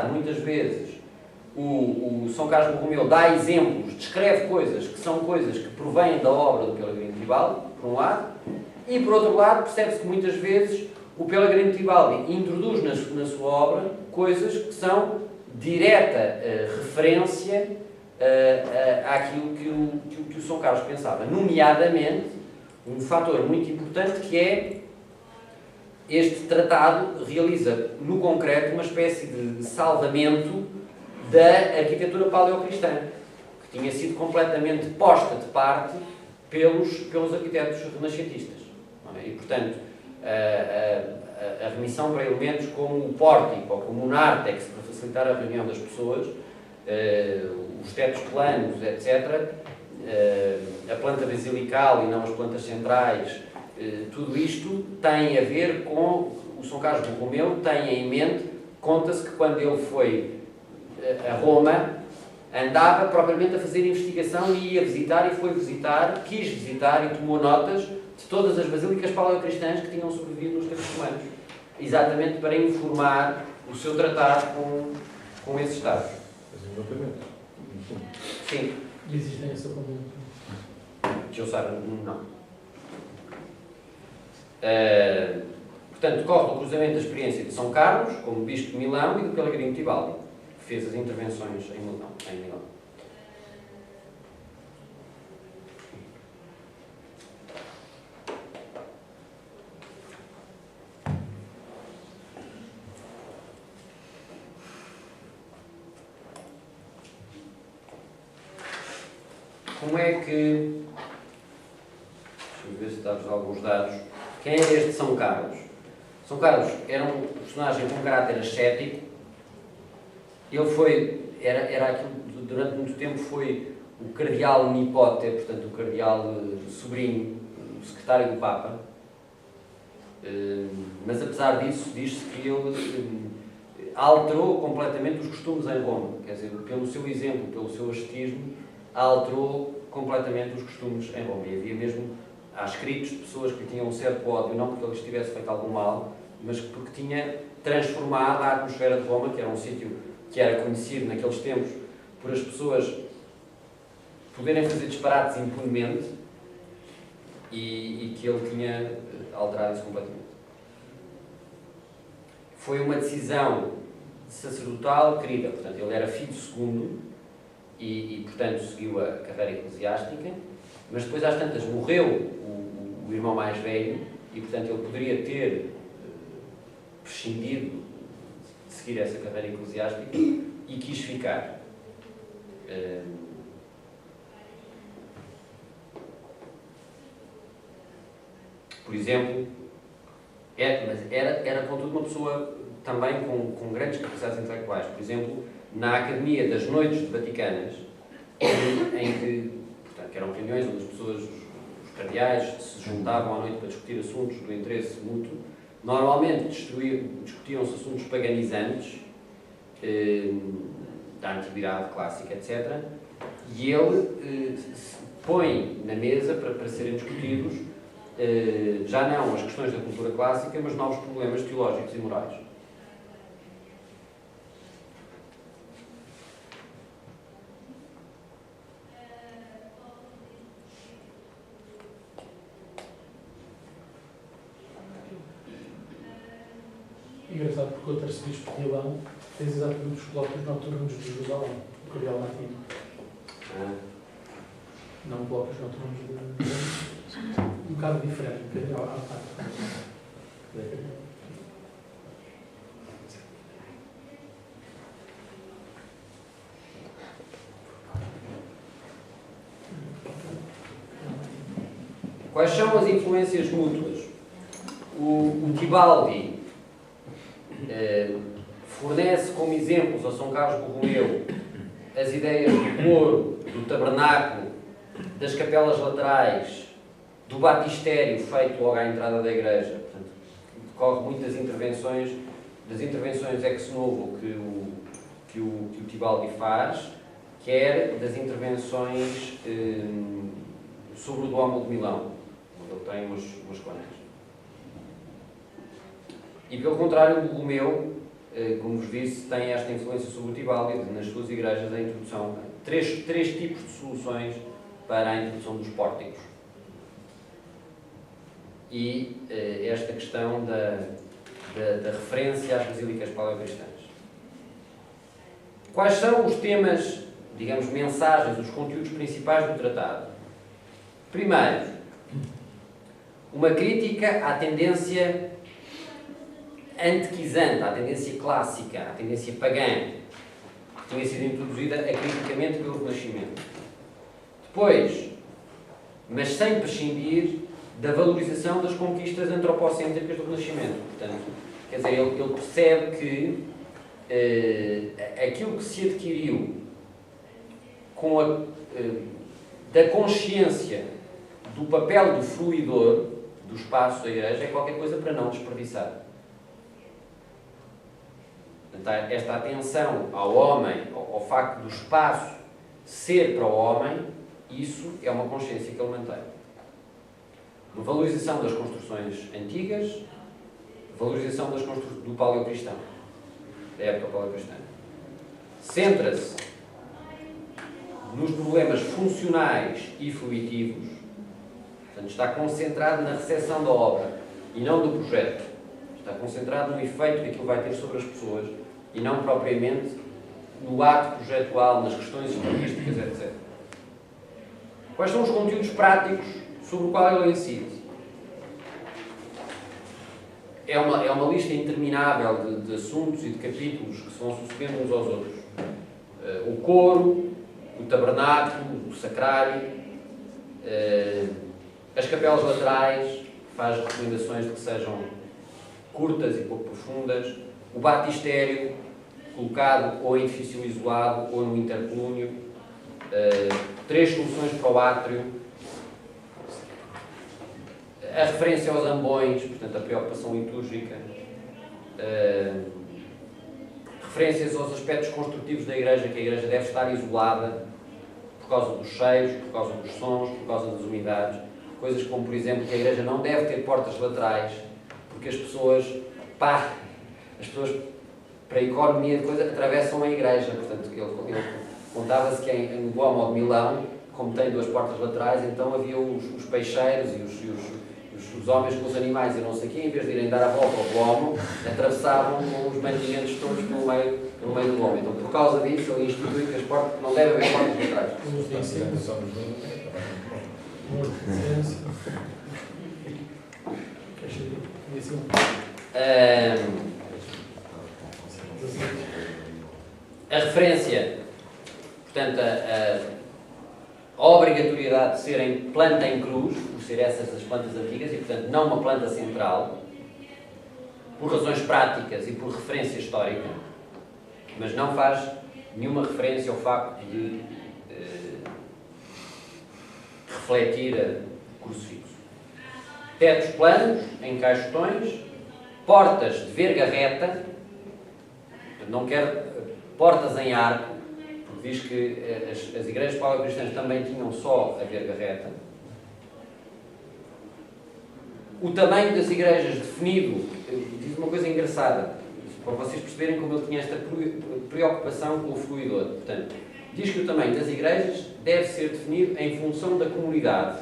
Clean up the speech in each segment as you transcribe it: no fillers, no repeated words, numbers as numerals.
muitas vezes o São Carlos Borromeu dá exemplos, descreve coisas que são coisas que provêm da obra do Pellegrino Tibaldi, por um lado, e por outro lado percebe-se que muitas vezes o Pellegrino Tibaldi introduz na sua obra coisas que são direta referência àquilo que o São Carlos pensava, nomeadamente um fator muito importante que é este tratado realiza no concreto uma espécie de salvamento da arquitetura paleocristã, que tinha sido completamente posta de parte pelos arquitetos renascentistas. E, portanto, a remissão para elementos como o pórtico ou como o nártex para facilitar a reunião das pessoas, os tetos planos, etc., a planta basilical e não as plantas centrais, tudo isto tem a ver com o São Carlos Borromeu, tem em mente, conta-se que quando ele foi a Roma, andava propriamente a fazer investigação e ia visitar e foi visitar, quis visitar e tomou notas de todas as basílicas paleocristãs que tinham sobrevivido nos tempos romanos, exatamente para informar o seu tratado com esses dados. Sim. E existem essa comum? Que eu saiba, não. Portanto, decorre do cruzamento da experiência de São Carlos, como bispo de Milão, e do Pellegrino Tibaldi, que fez as intervenções em Milão. Como é que... Deixa-me ver se dá-vos alguns dados. Quem é este São Carlos? São Carlos era um personagem com caráter ascético. Ele era aquilo, durante muito tempo foi o cardeal nipote, portanto o cardeal sobrinho, o secretário do Papa. Mas apesar disso, diz-se que ele alterou completamente os costumes em Roma. Quer dizer, pelo seu exemplo, pelo seu ascetismo, alterou completamente os costumes em Roma. E havia mesmo, há escritos de pessoas que tinham um certo ódio, não porque ele lhes tivesse feito algum mal, mas porque tinha transformado a atmosfera de Roma, que era um sítio que era conhecido naqueles tempos por as pessoas poderem fazer disparates impunemente, e que ele tinha alterado isso completamente. Foi uma decisão sacerdotal querida, portanto, ele era filho segundo e portanto, seguiu a carreira eclesiástica, mas depois, às tantas, morreu o irmão mais velho e, portanto, ele poderia ter prescindido de seguir essa carreira eclesiástica e quis ficar. Por exemplo, mas era contudo uma pessoa também com grandes capacidades intelectuais. Por exemplo, na Academia das Noites Vaticanas, em que, portanto, que eram reuniões onde as pessoas, os cardeais, se juntavam à noite para discutir assuntos do interesse mútuo, normalmente discutiam-se assuntos paganizantes, da antiguidade clássica, etc. E ele põe na mesa para serem discutidos já não as questões da cultura clássica, mas novos problemas teológicos e morais. Engraçado porque o arcebispo de Milão fez exatamente os colóquios noturnos de Jerusalém, o cardeal Martino. Não colóquios noturnos de um bocado diferente, um bocadinho à parte. Quais são as influências mútuas? O Tibaldi fornece como exemplos ao São Carlos Borromeu as ideias do coro, do tabernáculo, das capelas laterais, do batistério feito logo à entrada da igreja. Portanto, decorre muitas intervenções, das intervenções ex novo que o Tibaldi faz, quer das intervenções sobre o Duomo de Milão, onde ele tem umas quantas. E pelo contrário, o Borromeu como vos disse, tem esta influência sobre o Tibaldi, nas suas igrejas, a introdução, três tipos de soluções para a introdução dos pórticos. E esta questão da referência às basílicas paleocristãs. Quais são os temas, digamos, mensagens, os conteúdos principais do tratado? Primeiro, uma crítica à tendência antequizante, à tendência clássica, à tendência pagã, que tinha sido introduzida acriticamente pelo Renascimento. Depois, mas sem prescindir da valorização das conquistas antropocêntricas do Renascimento. Portanto, quer dizer, ele percebe que aquilo que se adquiriu com da consciência do papel do fruidor do espaço da Igreja é qualquer coisa para não desperdiçar. Portanto, esta atenção ao homem, ao facto do espaço ser para o homem, isso é uma consciência que ele mantém. Uma valorização das construções antigas, valorização das construções do paleocristão, da época paleocristã. Centra-se nos problemas funcionais e fruitivos, portanto, está concentrado na recepção da obra e não do projeto. Está concentrado no efeito que aquilo vai ter sobre as pessoas e não propriamente no ato projetual, nas questões estatísticas, etc. Quais são os conteúdos práticos sobre o qual ele incide? É uma lista interminável de assuntos e de capítulos que se vão sucedendo uns aos outros. O coro, o tabernáculo, o sacrário, as capelas laterais, faz recomendações de que sejam curtas e pouco profundas, o batistério, colocado ou em edifício isolado ou no interplúnio, 3 soluções para o átrio, a referência aos ambões, portanto a preocupação litúrgica, referências aos aspectos construtivos da Igreja, que a Igreja deve estar isolada por causa dos cheios, por causa dos sons, por causa das umidades, coisas como, por exemplo, que a Igreja não deve ter portas laterais, porque as pessoas para a economia de coisa, atravessam a Igreja. Portanto, ele contava-se que em Duomo de Milão, como tem 2 portas laterais, então havia os peixeiros e os homens com os animais e não sei o quê, em vez de irem dar a volta ao Duomo, atravessavam com os mantimentos todos pelo meio do Duomo. Então, por causa disso, ele institui que as portas não devem haver portas laterais. A referência, portanto, a obrigatoriedade de serem planta em cruz, por ser essas as plantas antigas, e portanto não uma planta central, por razões práticas e por referência histórica, mas não faz nenhuma referência ao facto de refletir o crucifixo. Tetos planos, em caixotões, portas de verga reta, não quer portas em arco, porque diz que as igrejas paleocristãs também tinham só a verga reta. O tamanho das igrejas definido, diz uma coisa engraçada, para vocês perceberem como ele tinha esta preocupação com o fruidor. Portanto, diz que o tamanho das igrejas deve ser definido em função da comunidade,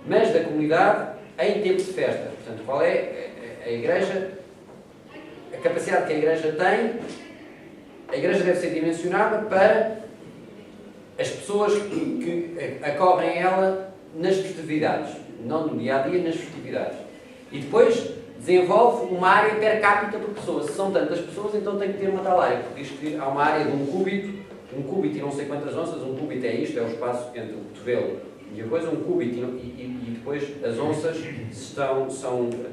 mas da comunidade em tempo de festa. Portanto, qual é a igreja, a capacidade que a igreja tem? A igreja deve ser dimensionada para as pessoas que acorrem a ela nas festividades, não no dia-a-dia, nas festividades. E depois desenvolve uma área per capita por pessoa. Se são tantas pessoas, então tem que ter uma tal área, porque diz que há uma área de um cúbito e não sei quantas onças. Um cúbito é isto, é o espaço entre o cotovelo e a coisa, um cúbito e depois as onças são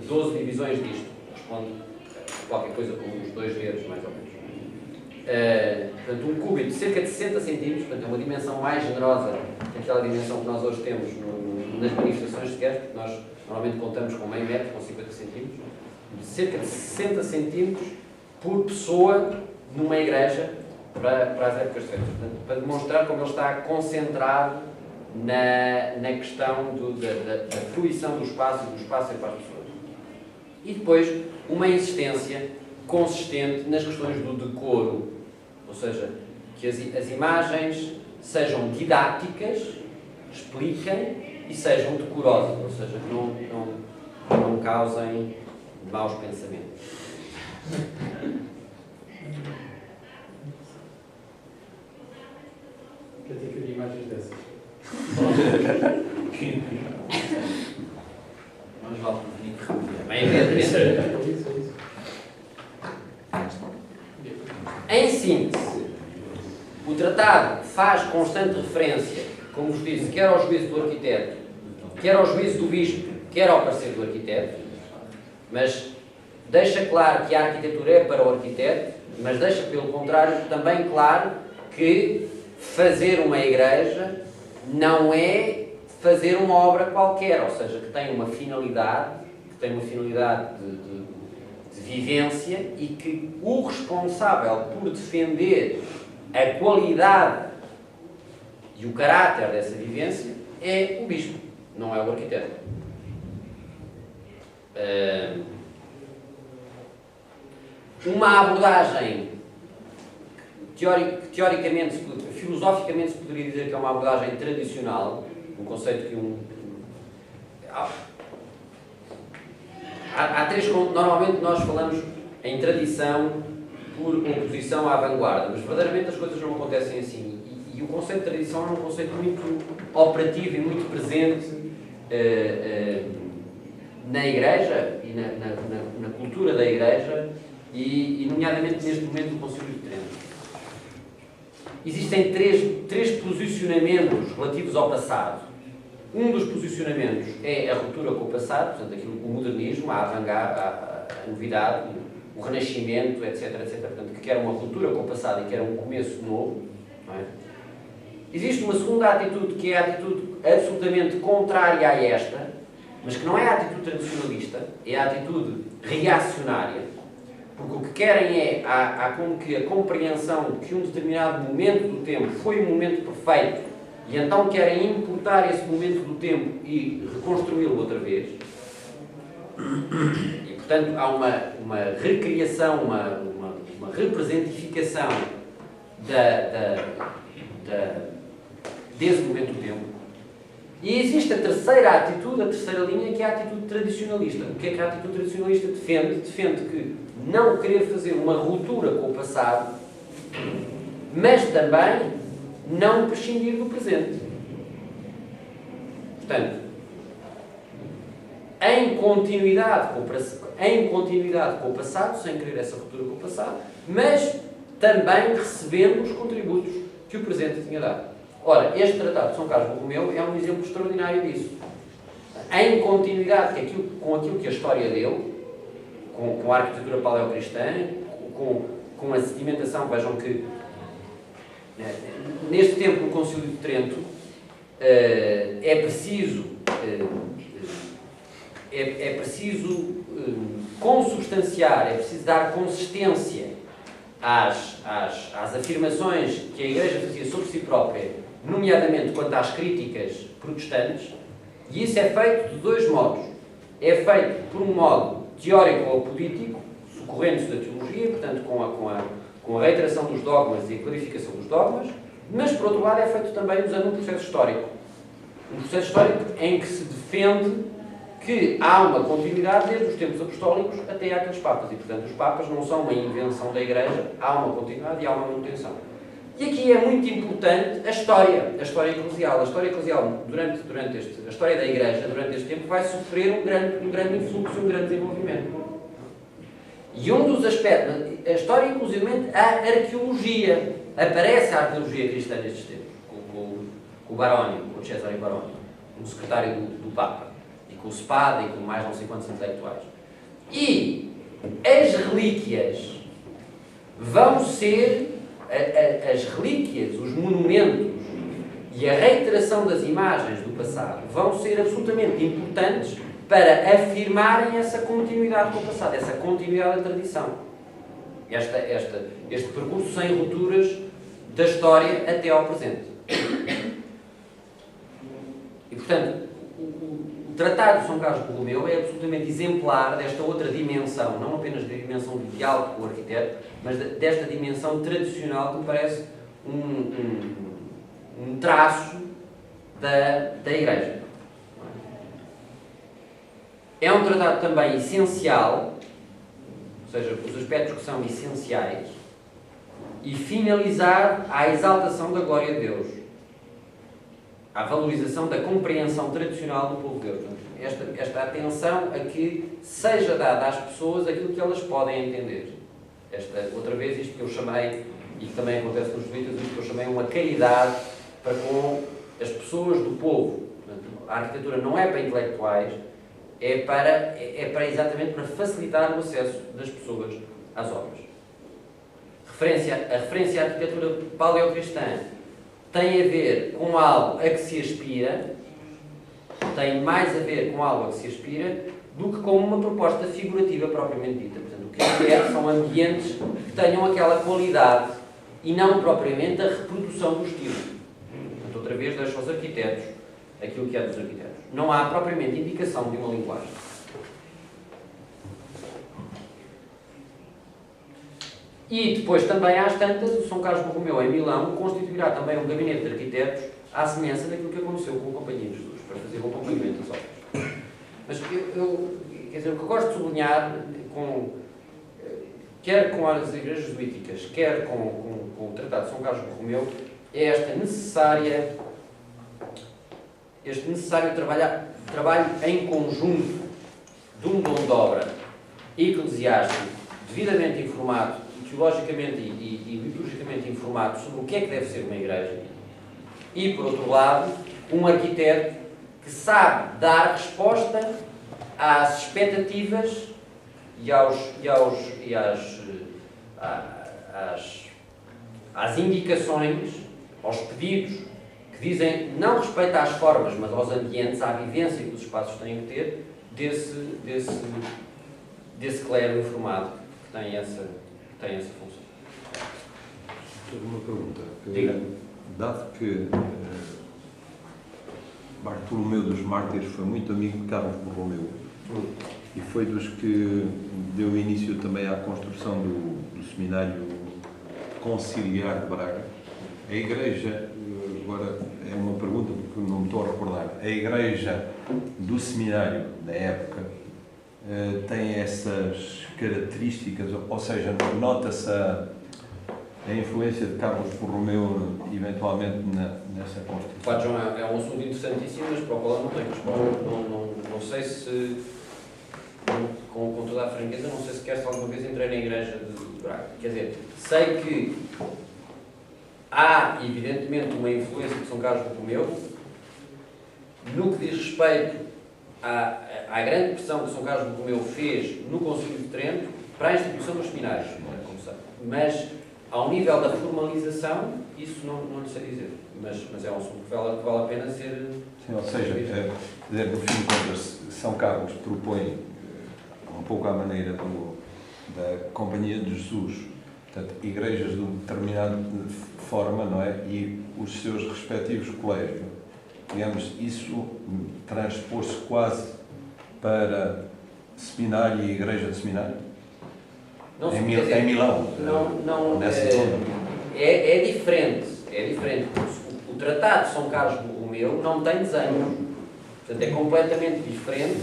12 divisões disto. Corresponde a qualquer coisa como os 2 dedos, mais ou menos. Portanto, um cúbito de cerca de 60 centímetros, portanto, é uma dimensão mais generosa que aquela dimensão que nós hoje temos nas manifestações sequer, porque nós normalmente contamos com meio metro, com 50 centímetros, de cerca de 60 centímetros por pessoa numa igreja para as épocas de festa. Portanto, para demonstrar como ele está concentrado na questão da fruição do espaço e do espaço para as pessoas. E depois, uma insistência consistente nas questões do decoro, ou seja, que as imagens sejam didáticas, expliquem e sejam decorosas, ou seja, que não causem maus pensamentos. Quer dizer que havia imagens dessas? Mas vale prevenir que remedir. Bem, evidentemente. Em síntese, o tratado faz constante referência, como vos disse, quer ao juízo do arquiteto, quer ao juízo do bispo, quer ao parecer do arquiteto, mas deixa claro que a arquitetura é para o arquiteto, mas deixa, pelo contrário, também claro que fazer uma igreja não é fazer uma obra qualquer, ou seja, que tem uma finalidade, de vivência, e que o responsável por defender a qualidade e o caráter dessa vivência é o bispo, não é o arquiteto. Uma abordagem teoricamente, filosoficamente se poderia dizer que é uma abordagem tradicional, um conceito que há três, normalmente nós falamos em tradição por oposição à vanguarda, mas verdadeiramente as coisas não acontecem assim. E o conceito de tradição é um conceito muito operativo e muito presente na Igreja e na cultura da Igreja e nomeadamente neste momento do Concílio de Trento. Existem três posicionamentos relativos ao passado. Um dos posicionamentos é a ruptura com o passado, portanto, o modernismo, a avant-garde, a novidade, o renascimento, etc, etc. Portanto, que quer uma ruptura com o passado e quer um começo novo. Não é? Existe uma segunda atitude, que é a atitude absolutamente contrária a esta, mas que não é a atitude tradicionalista, é a atitude reacionária. Porque o que querem é, há como que a compreensão que um determinado momento do tempo foi um momento perfeito e então querem importar esse momento do tempo e reconstruí-lo outra vez. E, portanto, há uma recriação, uma representificação desse momento do tempo. E existe a terceira linha, que é a atitude tradicionalista. O que é que a atitude tradicionalista defende? Defende que não querer fazer uma ruptura com o passado, mas também não prescindir do presente. Portanto, em continuidade com o passado, sem querer essa ruptura com o passado, mas também recebendo os contributos que o presente tinha dado. Ora, este Tratado de São Carlos Borromeu é um exemplo extraordinário disso. Em continuidade com aquilo que a história deu, com a arquitetura paleocristã, com a sedimentação, vejam que neste tempo no Concílio de Trento é preciso consubstanciar, é preciso dar consistência às afirmações que a Igreja fazia sobre si própria, nomeadamente quanto às críticas protestantes, e isso é feito de dois modos. É feito por um modo teórico ou político, socorrendo-se da teologia, portanto com a reiteração dos dogmas e a clarificação dos dogmas, mas por outro lado é feito também usando um processo histórico. Um processo histórico em que se defende que há uma continuidade desde os tempos apostólicos até àqueles papas, e portanto os papas não são uma invenção da Igreja, há uma continuidade e há uma manutenção. E aqui é muito importante a história eclesial. A história eclesial, a história da Igreja, durante este tempo, vai sofrer um grande influxo, um grande desenvolvimento. E um dos aspectos, a história, inclusive, a arqueologia, aparece a arqueologia cristã nestes tempos, com o Baroni, com o Cesare Baroni, o secretário do Papa, e com o Spada, e com mais não sei quantos intelectuais. E as relíquias vão ser, as relíquias, os monumentos e a reiteração das imagens do passado vão ser absolutamente importantes para afirmarem essa continuidade com o passado, essa continuidade da tradição. Este percurso sem rupturas da história até ao presente. E, portanto, o o Tratado de São Carlos Borromeu é absolutamente exemplar desta outra dimensão, não apenas da dimensão do diálogo com o arquiteto, mas desta dimensão tradicional que me parece um traço da Igreja. É um tratado também essencial, ou seja, os aspectos que são essenciais, e finalizar à exaltação da glória de Deus, à valorização da compreensão tradicional do povo de Deus. Esta atenção a que seja dada às pessoas aquilo que elas podem entender. Outra vez, isto que eu chamei, e que também acontece nos jesuítas, isto que eu chamei uma caridade para com as pessoas do povo. A arquitetura não é para intelectuais, é para exatamente para facilitar o acesso das pessoas às obras. A referência à arquitetura paleocristã tem a ver com algo a que se aspira, tem mais a ver com algo a que se aspira do que com uma proposta figurativa propriamente dita. Portanto, o que eu quero são ambientes que tenham aquela qualidade e não propriamente a reprodução do estilo. Portanto, outra vez deixo aos arquitetos aquilo que é dos arquitetos. Não há propriamente indicação de uma linguagem. E depois também às tantas, o São Carlos Borromeu em Milão constituirá também um gabinete de arquitetos à semelhança daquilo que aconteceu com a Companhia de Jesus, para fazer o acompanhamento das obras. Mas quer dizer, o que eu gosto de sublinhar, quer com as igrejas jesuíticas, quer com o Tratado de São Carlos Borromeu, é este necessário trabalho em conjunto de um dom de obra eclesiástico devidamente informado, teologicamente e liturgicamente informado sobre o que é que deve ser uma igreja, e, por outro lado, um arquiteto que sabe dar resposta às expectativas e às indicações, aos pedidos que dizem não respeito às formas, mas aos ambientes, à vivência que os espaços têm que ter desse clero informado que tem essa função. Tenho uma pergunta. Diga. Dado que Bartolomeu dos Mártires foi muito amigo de Carlos Borromeu e foi dos que deu início também à construção do Seminário Conciliar de Braga, a Igreja, agora é uma pergunta porque não me estou a recordar, a Igreja do Seminário da época tem essas características, ou seja, nota-se a influência de Carlos Borromeu eventualmente nessa construção? Claro, João, é um assunto interessantíssimo, mas para o qual eu não tenho resposta. Não sei se, com toda a franqueza, não sei se alguma vez entrei na igreja de Braga. Quer dizer, sei que há, evidentemente, uma influência de São Carlos Borromeu no que diz respeito à grande pressão que São Carlos Borromeu fez no Concílio de Trento para a instituição dos seminários, como sabe. Mas, ao nível da formalização, isso não lhe sei dizer. Mas é um assunto que vale a pena ser... Sim, ou seja, no fim de contas, São Carlos propõe, um pouco à maneira da Companhia de Jesus, portanto, igrejas de uma determinada forma, não é? E os seus respectivos colégios. Digamos, isso transpôs-se quase para seminário e igreja de seminário? Em Milão, nessa zona. É diferente. O Tratado de São Carlos Borromeu não tem desenhos. Portanto, é completamente diferente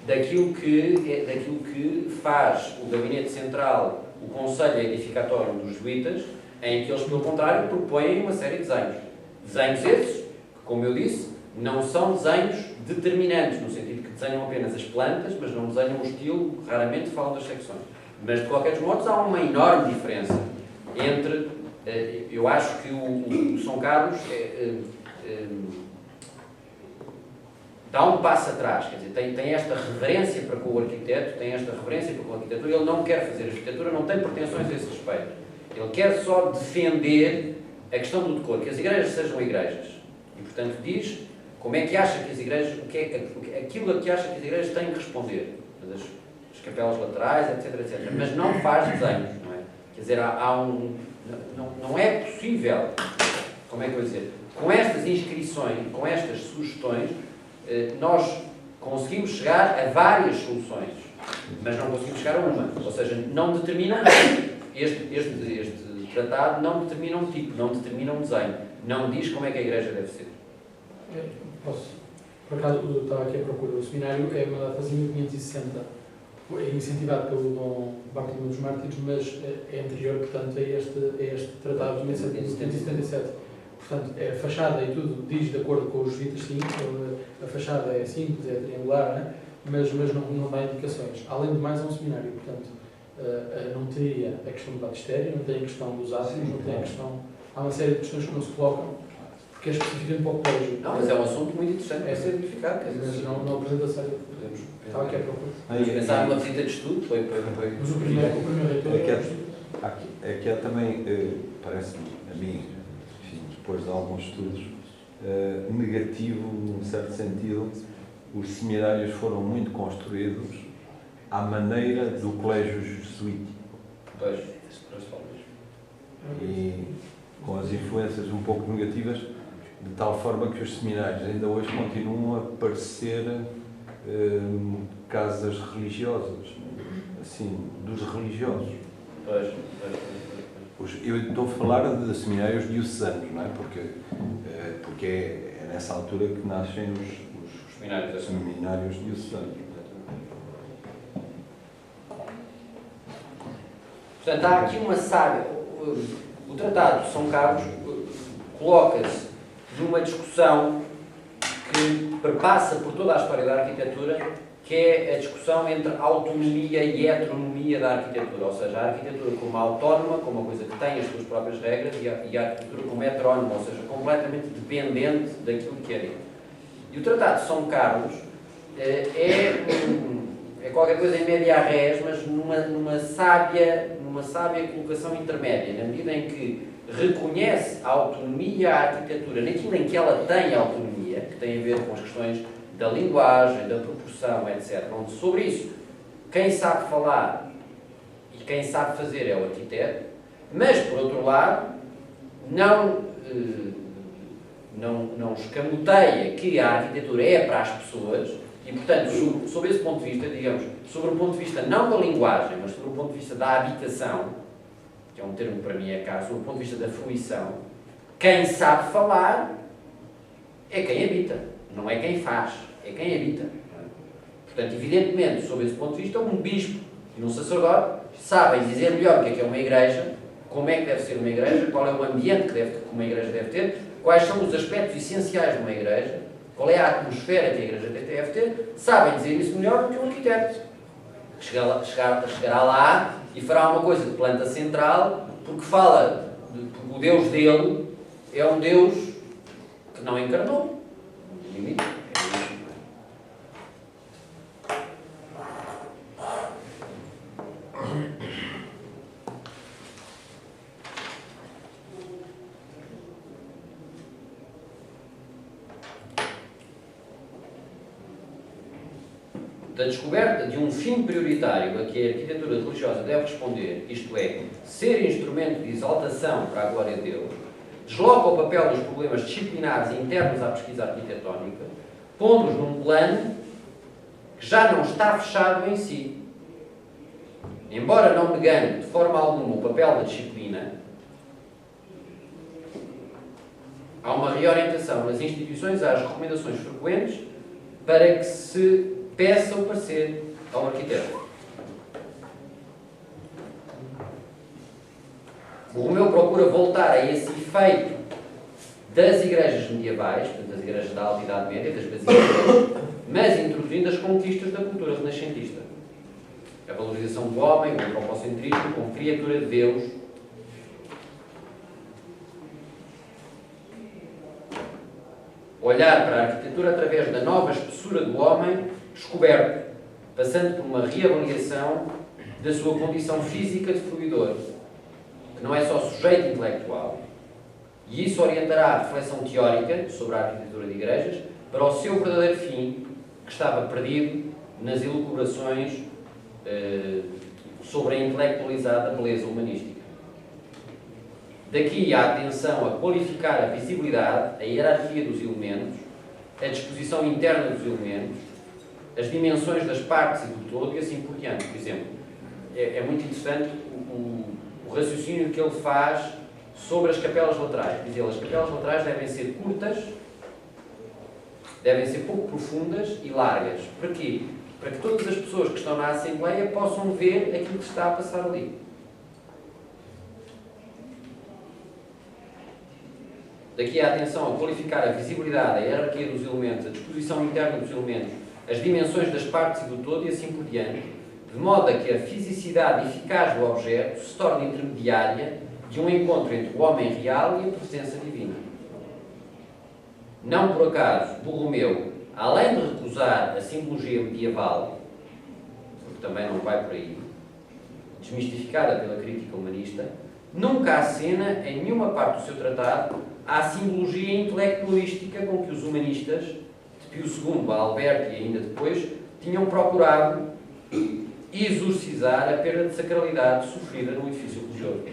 daquilo que faz o Gabinete Central, o Conselho Edificatório dos Jesuítas, em que eles, pelo contrário, propõem uma série de desenhos. Desenhos esses, que, como eu disse, não são desenhos determinantes, no sentido que desenham apenas as plantas, mas não desenham o estilo, raramente falam das secções. Mas, de qualquer modo, há uma enorme diferença entre... eu acho que o São Carlos dá um passo atrás, quer dizer, tem esta reverência para com o arquiteto, ele não quer fazer arquitetura, não tem pretensões a esse respeito. Ele quer só defender a questão do decoro, que as igrejas sejam igrejas. E, portanto, diz como é que acha que as igrejas, aquilo a que acha que as igrejas têm que responder. As capelas laterais, etc. Mas não faz desenhos, não é? Quer dizer, não é possível, como é que eu vou dizer, com estas inscrições, com estas sugestões, nós Conseguimos chegar a várias soluções, mas não conseguimos chegar a uma. Ou seja, não determina um tipo. Este tratado não determina um tipo, não determina um desenho. Não diz como é que a igreja deve ser. Posso? Por acaso, eu estava aqui à procura. O seminário é uma data de 1560. É incentivado pelo Dom Bartolomeu dos Mártires, mas é anterior, portanto, a este tratado de 1777. Portanto, a fachada e tudo diz de acordo com os jesuítas, sim. A fachada é simples, é triangular, né? mas não dá indicações. Além do mais, é um seminário, portanto, não teria a questão do batistério, não tem a questão dos ácidos, não tem a questão... Há uma série de questões que não se colocam, porque é especificamente para o colégio. Não, mas é um assunto muito interessante para ser verificado. Mas não apresenta sério. Estava aqui à procura. Vamos pensar numa visita de estudo, foi. Mas o primeiro reitor... É que há também, parece-me, a mim, enfim, depois de alguns estudos, negativo, num certo sentido, os seminários foram muito construídos à maneira do colégio jesuítico. Pois, e com as influências um pouco negativas, de tal forma que os seminários ainda hoje continuam a parecer casas religiosas, assim, dos religiosos. Eu estou a falar de seminários diocesanos, não é? Porque é nessa altura que nascem os seminários diocesanos. Portanto, há aqui uma saga. O Tratado de São Carlos coloca-se numa discussão que perpassa por toda a história da arquitetura, que é a discussão entre autonomia e heteronomia da arquitetura, ou seja, a arquitetura como autónoma, como uma coisa que tem as suas próprias regras, e a arquitetura como heterónoma, ou seja, completamente dependente daquilo que é dito. E o Tratado de São Carlos é qualquer coisa em média res, mas numa sábia colocação intermédia, na medida em que reconhece a autonomia à arquitetura naquilo em que ela tem autonomia, que tem a ver com as questões da linguagem, da proporção, etc. Onde sobre isso, quem sabe falar e quem sabe fazer é o arquiteto, mas, por outro lado, não escamoteia que a arquitetura é para as pessoas e, portanto, sob esse ponto de vista, digamos, sobre o ponto de vista não da linguagem, mas sobre o ponto de vista da habitação, que é um termo que para mim é caro, sobre o ponto de vista da fruição, quem sabe falar é quem habita, não é quem faz, é quem habita. Portanto, evidentemente, sob esse ponto de vista, um bispo e um sacerdote sabem dizer melhor o que é uma igreja, como é que deve ser uma igreja, qual é o ambiente que uma igreja deve ter, quais são os aspectos essenciais de uma igreja, qual é a atmosfera que a igreja deve ter, sabem dizer isso melhor do que um arquiteto. Chegará lá e fará uma coisa de planta central, porque porque o Deus dele é um Deus que não encarnou. Da descoberta de um fim prioritário a que a arquitetura religiosa deve responder, isto é, ser instrumento de exaltação para a glória de Deus, desloca o papel dos problemas disciplinares internos à pesquisa arquitetónica, pondo-os num plano que já não está fechado em si. Embora não negando de forma alguma o papel da disciplina, há uma reorientação nas instituições às recomendações frequentes para que se peça o parecer ao arquiteto. O Romeu procura voltar a esse efeito das igrejas medievais, portanto, das igrejas da Alta Idade Média, das basílicas, mas introduzindo as conquistas da cultura renascentista. A valorização do homem, o antropocentrismo como criatura de Deus, olhar para a arquitetura através da nova espessura do homem descoberto, passando por uma reavaliação da sua condição física de fruidor, que não é só sujeito intelectual, e isso orientará a reflexão teórica sobre a arquitetura de igrejas para o seu verdadeiro fim, que estava perdido nas elucubrações sobre a intelectualizada beleza humanística. Daqui a atenção a qualificar a visibilidade, a hierarquia dos elementos, a disposição interna dos elementos, as dimensões das partes e do todo e assim por diante. Por exemplo, é muito interessante o raciocínio que ele faz sobre as capelas laterais. Diz ele, as capelas laterais devem ser curtas, devem ser pouco profundas e largas. Para quê? Para que todas as pessoas que estão na Assembleia possam ver aquilo que está a passar ali. Daqui a atenção a qualificar a visibilidade, a hierarquia dos elementos, a disposição interna dos elementos, as dimensões das partes e do todo e assim por diante, de modo a que a fisicidade eficaz do objeto se torne intermediária de um encontro entre o homem real e a presença divina. Não por acaso, Borromeu, além de recusar a simbologia medieval, porque também não vai por aí, desmistificada pela crítica humanista, nunca acena em nenhuma parte do seu tratado à simbologia intelectualística com que os humanistas, de Pio II a Alberti e ainda depois, tinham procurado exorcizar a perda de sacralidade sofrida no edifício religioso.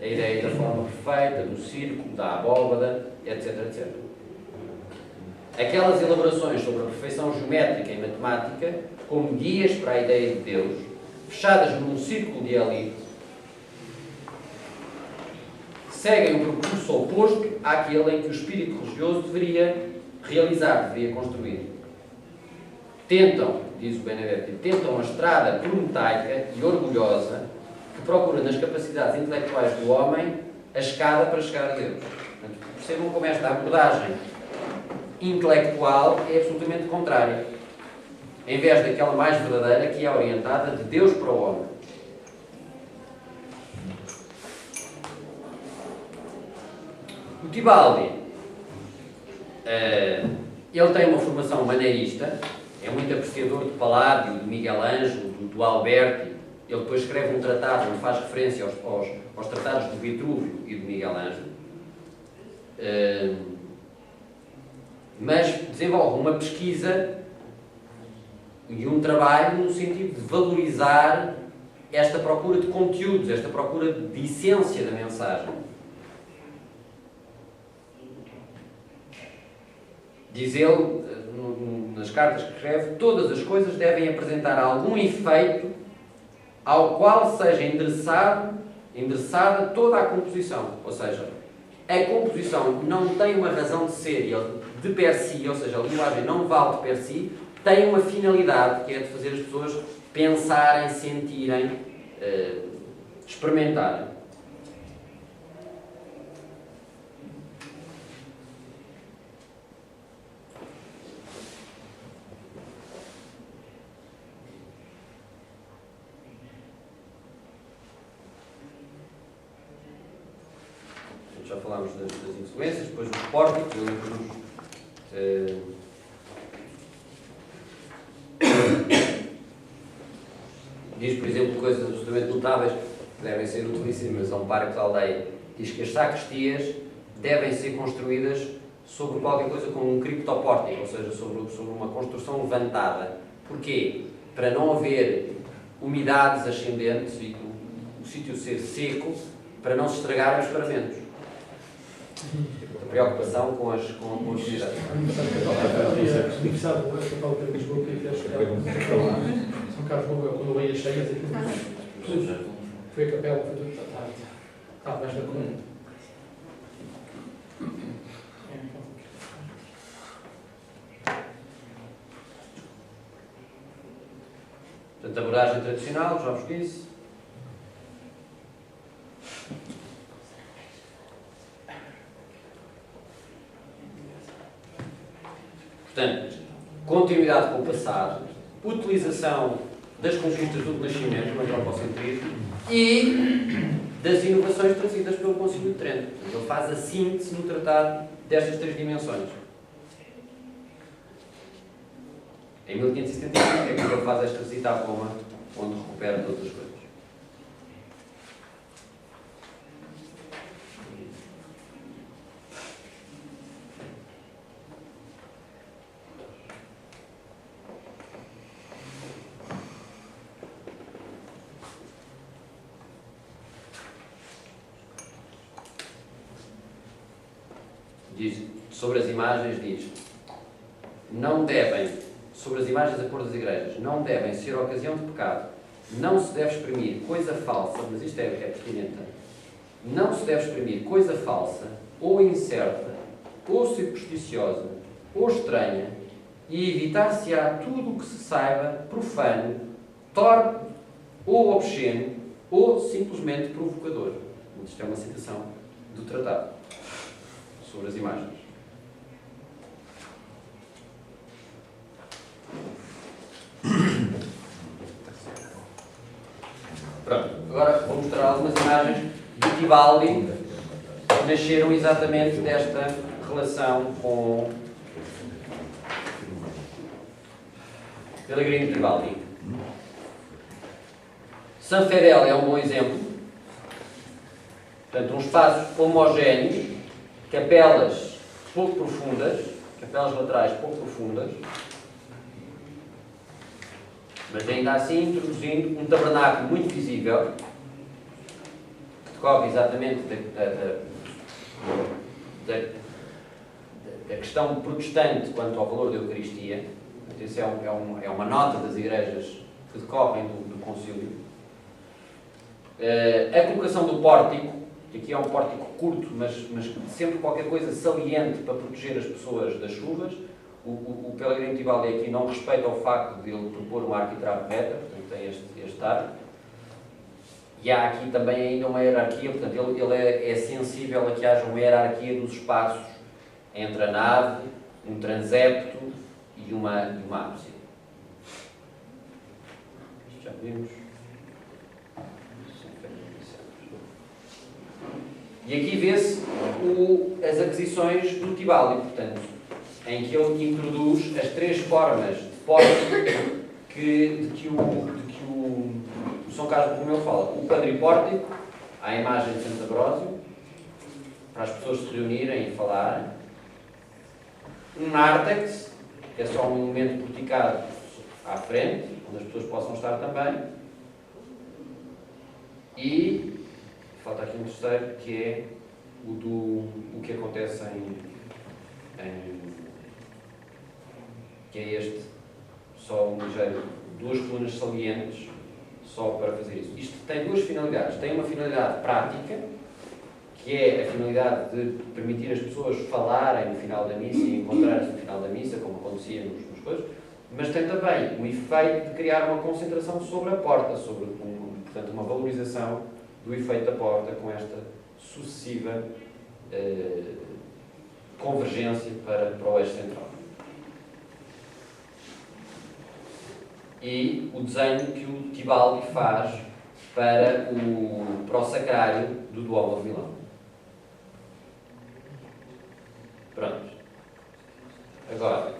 A ideia da forma perfeita, do círculo, da abóbada, etc, etc. Aquelas elaborações sobre a perfeição geométrica e matemática, como guias para a ideia de Deus, fechadas num círculo de elite, seguem um percurso oposto àquele em que o espírito religioso deveria realizar, deveria construir. Tentam, diz o Benedetti, tentam a estrada prometeica e orgulhosa que procura nas capacidades intelectuais do homem a escada para chegar a Deus. Portanto, percebam como esta abordagem intelectual é absolutamente contrária, em vez daquela mais verdadeira que é orientada de Deus para o homem. O Tibaldi, ele tem uma formação maneirista, é muito apreciador de Palladio, de Miguel Ângelo, do Alberti. Ele depois escreve um tratado onde faz referência aos tratados do Vitrúvio e do Miguel Ângelo. Mas desenvolve uma pesquisa e um trabalho no sentido de valorizar esta procura de conteúdos, esta procura de essência da mensagem. Diz ele, nas cartas que escreve, todas as coisas devem apresentar algum efeito ao qual seja endereçada toda a composição. Ou seja, a composição não tem uma razão de ser de per si, ou seja, a linguagem não vale de per si, tem uma finalidade, que é de fazer as pessoas pensarem, sentirem, experimentarem. Já falámos das influências, depois dos pórticos, eu introduz diz, por exemplo, coisas absolutamente notáveis que devem ser utilíssimas a um parque de aldeia. Diz que as sacristias devem ser construídas sobre qualquer coisa como um criptopórtico, ou seja, sobre uma construção levantada. Porquê? Para não haver umidades ascendentes e o sítio ser seco, para não se estragarem os paramentos. A preocupação com as umidades. A Universidade Católica de Lisboa, que fez São Carlos morreu quando veio as cheias, aquilo foi a capela, foi tudo está abaixo da coluna. Portanto, a abordagem tradicional, já vos disse. Portanto, continuidade com o passado, utilização das conquistas do Renascimento, no antropocentrismo, e das inovações trazidas pelo Concílio de Trento. Portanto, ele faz a síntese no tratado destas três dimensões. Em 1575 é que ele faz esta visita à Roma, onde recupera todas as coisas. Diz, sobre as imagens, diz: não devem sobre as imagens a cor das igrejas não devem ser ocasião de pecado, não se deve exprimir coisa falsa, mas isto é pertinente, não se deve exprimir coisa falsa, ou incerta, ou supersticiosa, ou estranha, e evitar-se-á tudo o que se saiba profano, torpe ou obsceno, ou simplesmente provocador. Isto é uma citação do tratado sobre as imagens. Pronto, agora vou mostrar algumas imagens de Tibaldi que nasceram exatamente desta relação com Pellegrino Tibaldi. San Fedele é um bom exemplo. Portanto, um espaço homogéneo, capelas pouco profundas, capelas laterais pouco profundas, mas ainda assim introduzindo um tabernáculo muito visível, que decorre exatamente da questão protestante quanto ao valor da Eucaristia. Isso é uma nota das igrejas que decorrem do concílio. A colocação do pórtico, que aqui é um pórtico curto, mas sempre qualquer coisa saliente para proteger as pessoas das chuvas. O Pellegrino Tibaldi aqui não respeita o facto de ele propor uma arquitrave reta, portanto tem este ar. E há aqui também ainda uma hierarquia, portanto ele é sensível a que haja uma hierarquia dos espaços entre a nave, um transepto e uma ábside. Isto já vimos. E aqui vê-se as aquisições do Tibaldi, portanto, em que ele introduz as três formas de pórtico de que o São Carlos Borromeu fala. O quadripórtico, à imagem de Santo Ambrósio, para as pessoas se reunirem e falarem. Um nártex, que é só um elemento porticado à frente, onde as pessoas possam estar também. E falta aqui um terceiro, que é o que acontece que é este, só um ligeiro, duas colunas salientes, só para fazer isso. Isto tem duas finalidades. Tem uma finalidade prática, que é a finalidade de permitir as pessoas falarem no final da missa e encontrarem-se no final da missa, como acontecia nos coisas, mas tem também o efeito de criar uma concentração sobre a porta, portanto, uma valorização do efeito da porta com esta sucessiva convergência para o eixo central. E o desenho que o Tibaldi faz para o sacrário do Duomo de Milão. Pronto. Agora.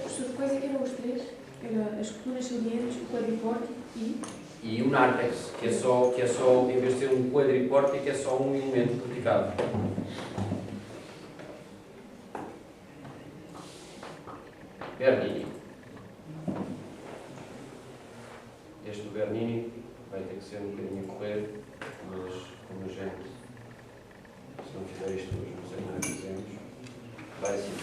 Professor, quais é que eram os três? Era as colunas salientes, o quadripórtico e o nártex, que é só, em vez de ser um quadripórtico, é só um elemento porticado. Bernini. Este do Bernini vai ter que ser um bocadinho a correr, mas como a gente, se não fizer isto hoje, não sei como é que fazemos, vai assim.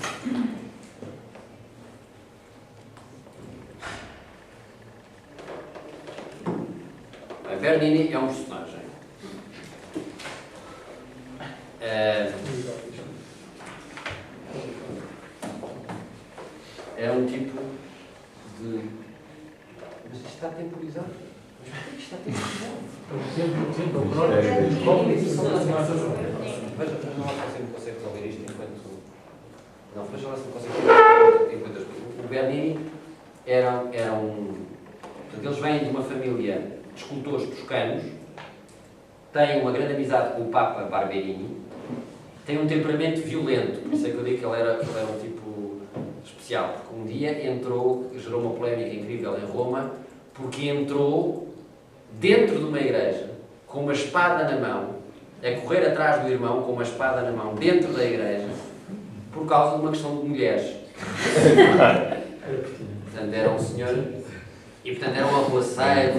Bernini é um personagem. É um tipo de... Mas isto está temporizado? Mas por que isto está temporizado? Veja lá se você consegue resolver isto enquanto... Não, veja lá se não consegue enquanto... O Bernini era um... Portanto, eles vêm de uma família de escultores toscanos, têm uma grande amizade com o Papa Barberini, têm um temperamento violento, por isso é que eu digo que ele era um tipo especial, porque um dia gerou uma polémica incrível em Roma, porque entrou dentro de uma igreja, com uma espada na mão, a correr atrás do irmão com uma espada na mão, dentro da igreja, por causa de uma questão de mulheres. Portanto, era um senhor... E, portanto, era um arruaceiro,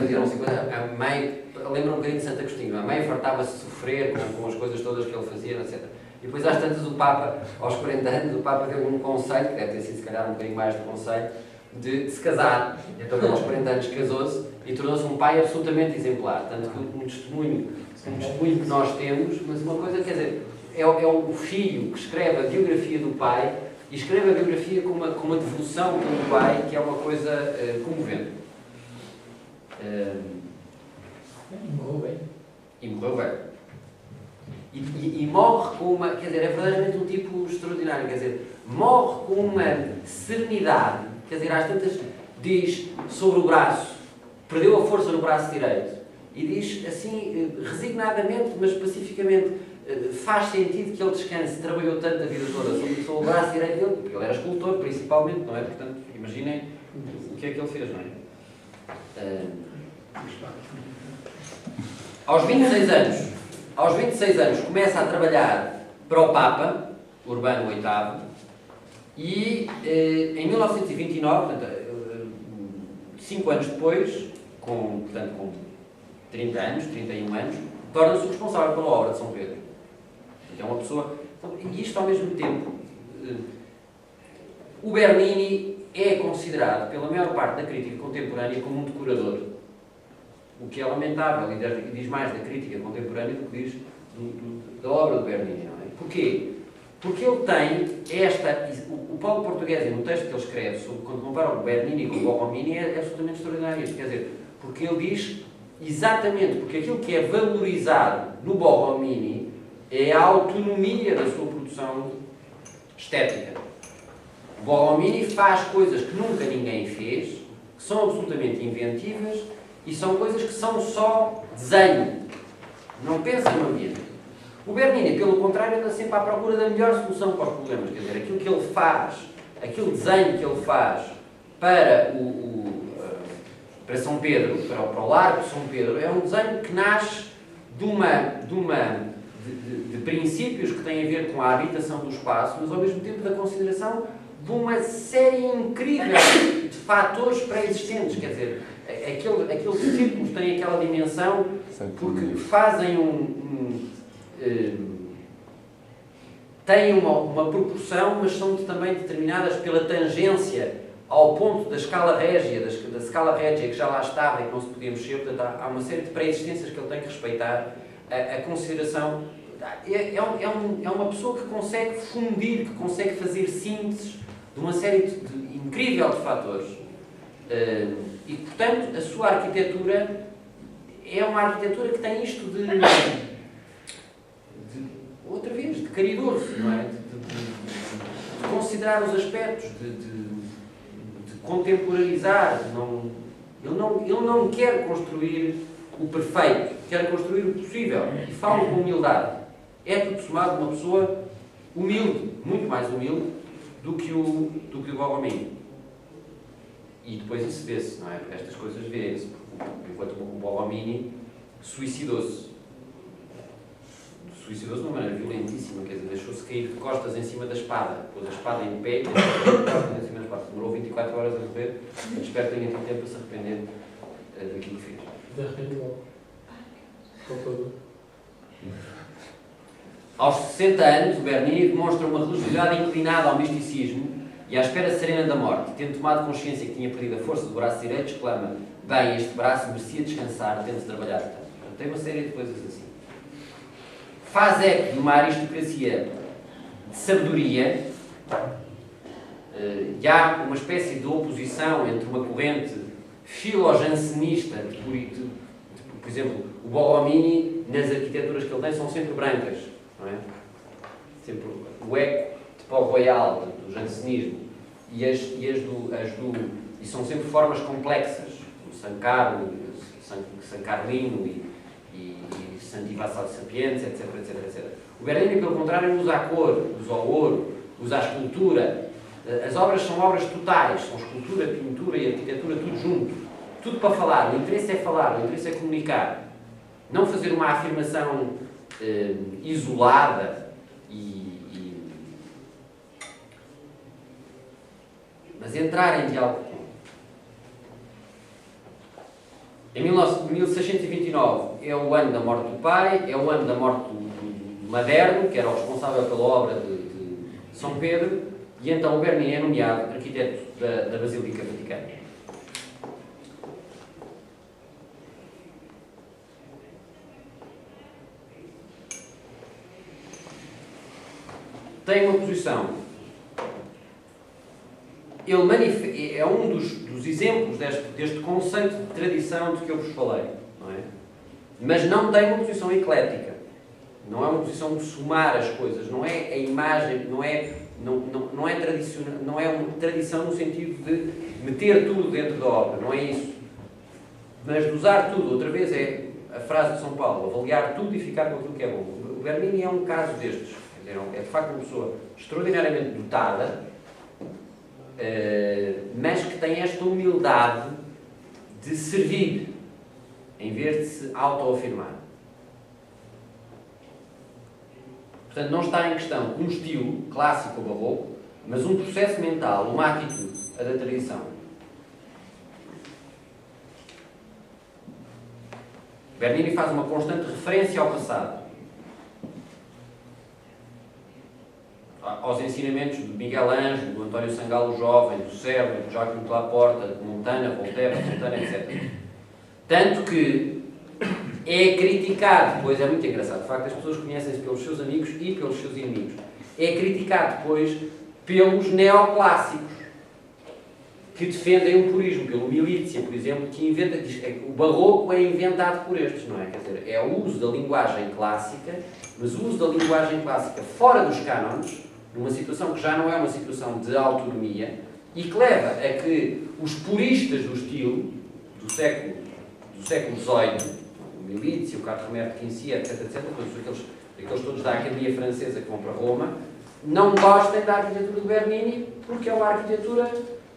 a mãe, lembra um bocadinho de Santo Agostinho, a mãe fartava-se de sofrer com as coisas todas que ele fazia, etc. E depois às tantas o Papa, aos 40 anos, o Papa deu um conselho, que deve ter sido se calhar um bocadinho mais de conselho, de se casar. Então ele aos 40 anos casou-se e tornou-se um pai absolutamente exemplar. Tanto que um testemunho que nós temos, mas uma coisa, quer dizer, é o filho que escreve a biografia do pai e escreve a biografia com uma devoção pelo pai, que é uma coisa comovente. Morreu bem. E morreu bem. E morre com uma... Quer dizer, é verdadeiramente um tipo extraordinário. Quer dizer, morre com uma serenidade. Quer dizer, às tantas diz sobre o braço, perdeu a força no braço direito. E diz assim, resignadamente, mas pacificamente, faz sentido que ele descanse. Trabalhou tanto a vida toda sobre o braço direito dele, porque ele era escultor, principalmente, não é? Portanto, imaginem o que é que ele fez, não é? Aos 26 anos começa a trabalhar para o Papa, Urbano VIII, e em 1929, portanto, 5 anos depois, com 30 anos, 31 anos, torna-se responsável pela obra de São Pedro. Então, é uma pessoa... E isto ao mesmo tempo... O Bernini é considerado, pela maior parte da crítica contemporânea, como um decorador. O que é lamentável, e diz mais da crítica contemporânea do que diz da obra do Bernini, não é? Porquê? Porque ele tem esta... O Paulo Portuguesi, no texto que ele escreve, quando compara o Bernini com o Borromini, é absolutamente extraordinário. Quer dizer, porque ele diz exatamente, porque aquilo que é valorizado no Borromini é a autonomia da sua produção estética. O Borromini faz coisas que nunca ninguém fez, que são absolutamente inventivas, e são coisas que são só desenho. Não pensa no ambiente. O Bernini, pelo contrário, anda sempre à procura da melhor solução para os problemas. Quer dizer, aquilo que ele faz, aquele desenho que ele faz para para São Pedro, para o Largo de São Pedro, é um desenho que nasce de princípios que têm a ver com a habitação do espaço, mas ao mesmo tempo da consideração de uma série incrível de fatores pré-existentes. Quer dizer, aqueles círculos têm aquela dimensão porque fazem têm uma proporção, mas são também determinadas pela tangência ao ponto da escala régia, da escala régia que já lá estava e que não se podia mexer. Portanto, há uma série de pré-existências que ele tem que respeitar. A consideração... É uma pessoa que consegue fundir, que consegue fazer sínteses de uma série incrível de fatores. E, portanto, a sua arquitetura é uma arquitetura que tem isto outra vez, de caridoso, não é? De considerar os aspectos, de contemporaneizar. Ele não quer construir o perfeito, quer construir o possível. E fala com humildade. É tudo somado de uma pessoa humilde, muito mais humilde do que o Borromini. E depois isso vê-se, não é? Porque estas coisas vê-se. Enquanto o Borromini suicidou-se. Suicidou-se de uma maneira violentíssima, quer dizer, deixou-se cair de costas em cima da espada, pôs a espada em pé e deixou-se cair de costas em cima da espada. Demorou 24 horas a morrer, espero que tenha tido tempo a se arrepender daquilo que fez. De arrepender logo. Aos 60 anos, o Bernini demonstra uma religiosidade inclinada ao misticismo e à espera serena da morte. Tendo tomado consciência que tinha perdido a força do braço direito, exclama: bem, este braço merecia descansar, tendo-se trabalhado tanto. Portanto, tem uma série de coisas assim. Faz eco de uma aristocracia de sabedoria, e há uma espécie de oposição entre uma corrente filo-jansenista, por exemplo, o Borromini, nas arquiteturas que ele tem, são sempre brancas, não é? Sempre o eco de Port Royal, do jansenismo, e são sempre formas complexas, o San Carlino e Santivassal Sapiens, etc, etc, etc. O Bernini, pelo contrário, usa a cor, usa o ouro, usa a escultura. As obras são obras totais, são escultura, pintura e arquitetura, tudo junto. Tudo para falar. O interesse é falar, o interesse é comunicar. Não fazer uma afirmação isolada, mas entrar em diálogo. Em 1629 é o ano da morte do pai, é o ano da morte do Maderno, que era o responsável pela obra de São Pedro, e então o Bernini é nomeado arquiteto da Basílica Vaticana. Tem uma posição, ele é um dos exemplos deste conceito de tradição de que eu vos falei, não é? Mas não tem uma posição eclética, não é uma posição de somar as coisas, não é a imagem, não é tradicional, não é uma tradição no sentido de meter tudo dentro da obra, não é isso, mas de usar tudo. Outra vez é a frase de São Paulo, avaliar tudo e ficar com aquilo que é bom. O Bernini é um caso destes. É de facto uma pessoa extraordinariamente dotada, mas que tem esta humildade de servir, em vez de se autoafirmar. Portanto, não está em questão um estilo clássico ou barroco, mas um processo mental, uma atitude, a da tradição. Bernini faz uma constante referência ao passado, aos ensinamentos de Miguel Ângelo, do António Sangalo Jovem, do Serra, do Jacques de Laporta, de Montana, Voltaire, Fontana, etc. Tanto que é criticado, depois é muito engraçado, de facto as pessoas conhecem-se pelos seus amigos e pelos seus inimigos, é criticado depois pelos neoclássicos, que defendem o purismo, pelo Milícia, por exemplo, que inventa, diz que o barroco é inventado por estes, não é? Quer dizer, é o uso da linguagem clássica, mas o uso da linguagem clássica fora dos cânones, numa situação que já não é uma situação de autonomia, e que leva a que os puristas do estilo, do século XVIII, o Milícia, o Quatremer de Quincy, etc., todos aqueles todos da Academia Francesa que vão para Roma, não gostem da arquitetura do Bernini, porque é uma arquitetura...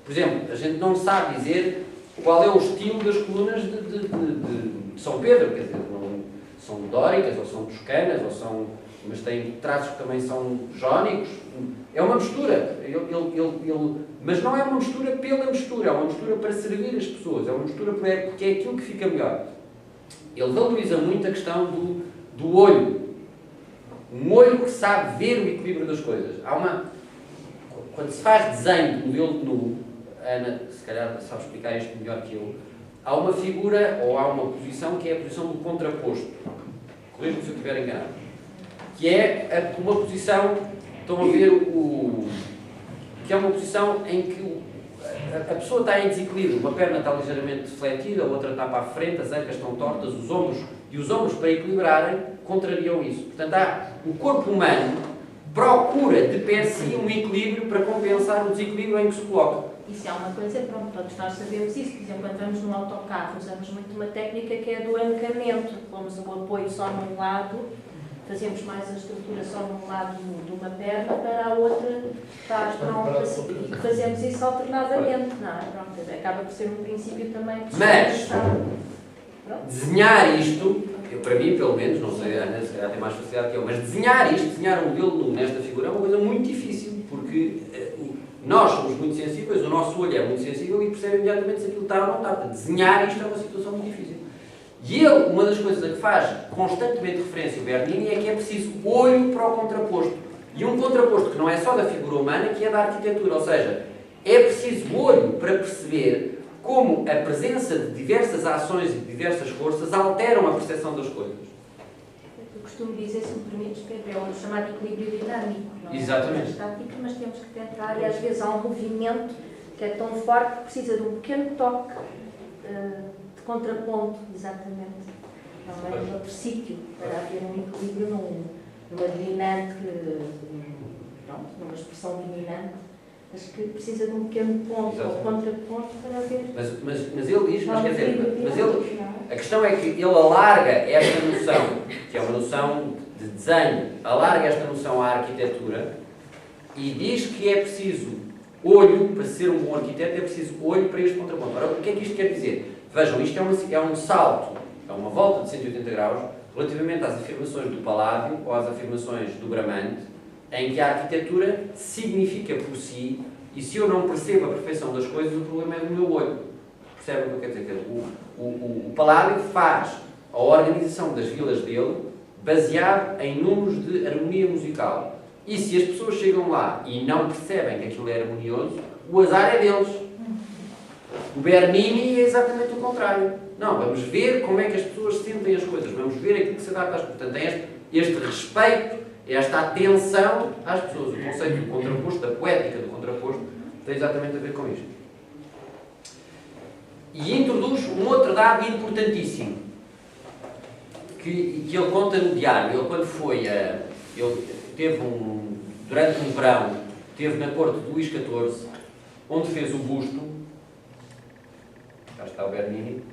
Por exemplo, a gente não sabe dizer qual é o estilo das colunas de São Pedro, quer dizer, são dóricas, ou são toscanas, mas têm traços que também são jónicos. É uma mistura, mas não é uma mistura pela mistura, é uma mistura para servir as pessoas, é uma mistura porque é aquilo que fica melhor. Ele valoriza muito a questão do olho, um olho que sabe ver o equilíbrio das coisas. Quando se faz desenho de modelo de nu, a Ana, se calhar sabe explicar isto melhor que eu, há uma figura, ou há uma posição que é a posição do contraposto. Corrijo-me se eu estiver enganado. Que é uma posição, estão a ver que é uma posição em que a pessoa está em desequilíbrio, uma perna está ligeiramente defletida, a outra está para a frente, as ancas estão tortas, os ombros para equilibrarem contrariam isso. Portanto, o corpo humano procura de per si um equilíbrio para compensar o desequilíbrio em que se coloca. Isso é uma coisa, pronto, todos nós sabemos isso. Por exemplo, quando vamos num autocarro, usamos muito uma técnica que é do ancamento. Pomos o apoio só num lado, fazemos mais a estrutura só num lado de uma perna para a outra estar pronta. E fazemos isso alternadamente, não é? Pronto, acaba por ser um princípio também que Mas, desenhar isto, para mim pelo menos, não sei, a Ana se calhar tem mais facilidade que eu, mas desenhar um modelo nu nesta figura é uma coisa muito difícil, porque nós somos muito sensíveis, o nosso olho é muito sensível e percebe imediatamente se aquilo está ou não está. Portanto, desenhar isto é uma situação muito difícil. E ele, uma das coisas a que faz constantemente referência o Bernini é que é preciso olho para o contraposto. E um contraposto que não é só da figura humana, que é da arquitetura. Ou seja, é preciso olho para perceber como a presença de diversas ações e de diversas forças alteram a percepção das coisas. Eu costumo dizer, se me permites, Pedro, é o chamado equilíbrio dinâmico. Não Exatamente. É estático, mas temos que tentar, e às vezes há um movimento que é tão forte que precisa de um pequeno toque de contraponto, exatamente. Não é um outro sítio para haver um equilíbrio numa dominante, pronto, numa expressão dominante, mas que precisa de um pequeno ponto ou contraponto para haver. Mas ele diz, mas quer dizer, a questão é que ele alarga esta noção, que é uma noção de desenho, alarga esta noção à arquitetura e diz que é preciso olho, para ser um bom arquiteto, é preciso olho para este contraponto. Ora, o que é que isto quer dizer? Vejam, isto é um salto, é uma volta de 180 graus relativamente às afirmações do Palladio ou às afirmações do Bramante, em que a arquitetura significa por si, e se eu não percebo a perfeição das coisas, o problema é do meu olho. Percebem o que eu quero dizer? O Palladio faz a organização das vilas dele baseado em números de harmonia musical. E se as pessoas chegam lá e não percebem que aquilo é harmonioso, o azar é deles. O Bernini é exatamente o contrário. Não, vamos ver como é que as pessoas sentem as coisas, vamos ver aquilo que se adapta às pessoas. Portanto, tem este respeito, esta atenção às pessoas. O conceito do contraposto, da poética do contraposto, tem exatamente a ver com isto. E introduz um outro dado importantíssimo, que ele conta no diário. Ele, quando foi ele teve durante um verão, esteve na corte de Luís XIV, onde fez o busto. Cá está o Bernini.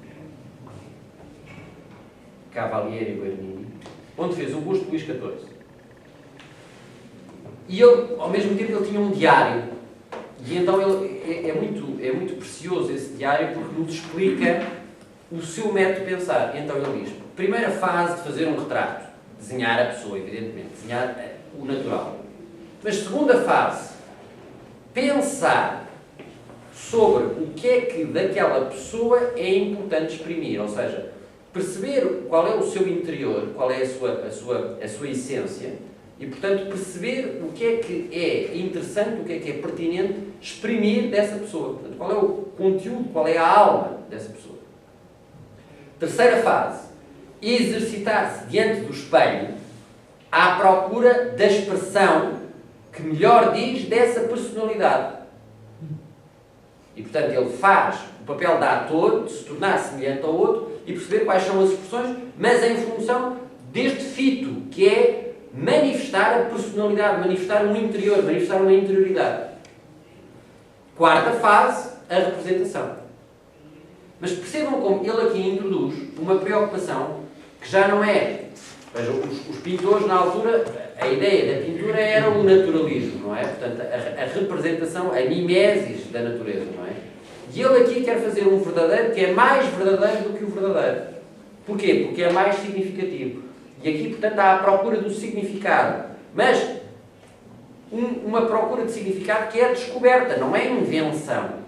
Cavalieri Bernini. Onde fez o busto de Luís XIV. E ele, ao mesmo tempo, ele tinha um diário. E então é muito precioso esse diário, porque nos explica o seu método de pensar. Então ele diz: primeira fase de fazer um retrato, desenhar a pessoa, evidentemente, desenhar o natural. Mas segunda fase, pensar sobre o que é que daquela pessoa é importante exprimir, ou seja, perceber qual é o seu interior, qual é a sua essência, e, portanto, perceber o que é interessante, o que é pertinente exprimir dessa pessoa. Portanto, qual é o conteúdo, qual é a alma dessa pessoa. Terceira fase, exercitar-se diante do espelho à procura da expressão que melhor diz dessa personalidade. E, portanto, ele faz o papel de ator, de se tornar semelhante ao outro e perceber quais são as expressões, mas em função deste fito, que é manifestar a personalidade, manifestar um interior, manifestar uma interioridade. Quarta fase, a representação. Mas percebam como ele aqui introduz uma preocupação que já não é... Vejam, os pintores, na altura, a ideia da pintura era o naturalismo, não é? Portanto, a representação, a mimesis da natureza, não é? E ele aqui quer fazer um verdadeiro que é mais verdadeiro do que o verdadeiro. Porquê? Porque é mais significativo. E aqui, portanto, há a procura do significado. Mas uma procura de significado que é descoberta, não é invenção.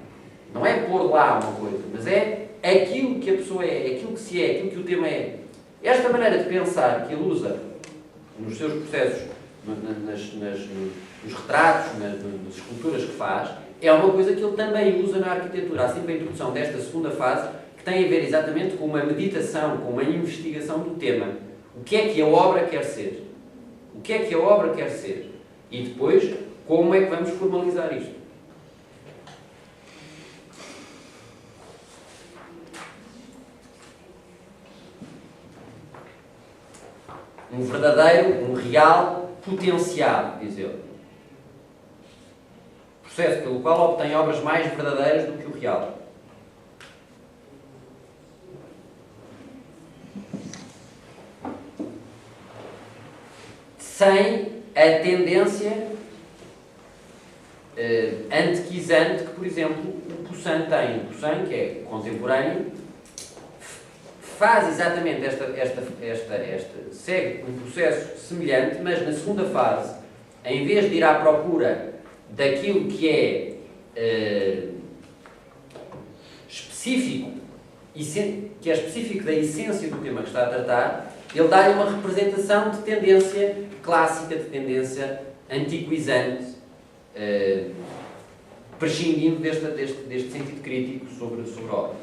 Não é pôr lá uma coisa, mas é aquilo que a pessoa é, aquilo que se é, aquilo que o tema é. Esta maneira de pensar que ele usa nos seus processos, nos retratos, nas esculturas que faz, é uma coisa que ele também usa na arquitetura. Há sempre a introdução desta segunda fase, que tem a ver exatamente com uma meditação, com uma investigação do tema. O que é que a obra quer ser? O que é que a obra quer ser? E depois, como é que vamos formalizar isto? Um verdadeiro, um real potenciado, diz ele. Processo pelo qual obtém obras mais verdadeiras do que o real. Sem a tendência antequizante que, por exemplo, o Poussin tem. O Poussin, que é contemporâneo, faz exatamente segue um processo semelhante, mas na segunda fase, em vez de ir à procura daquilo que é específico, que é específico da essência do tema que está a tratar, ele dá-lhe uma representação de tendência clássica, de tendência antiquizante, prescindindo deste sentido crítico sobre a obra.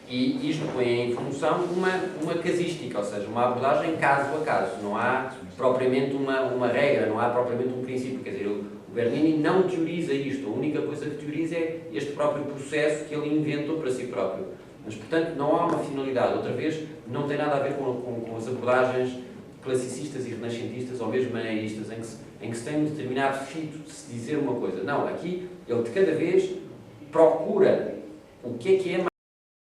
E isto põe em função uma casística, ou seja, uma abordagem caso a caso. Não há propriamente uma regra, não há propriamente um princípio. Quer dizer, o Bernini não teoriza isto. A única coisa que teoriza é este próprio processo que ele inventou para si próprio. Mas, portanto, não há uma finalidade. Outra vez, não tem nada a ver com as abordagens classicistas e renascentistas ou mesmo maneiristas, em que se tem um determinado fito de se dizer uma coisa. Não, aqui ele de cada vez procura o que é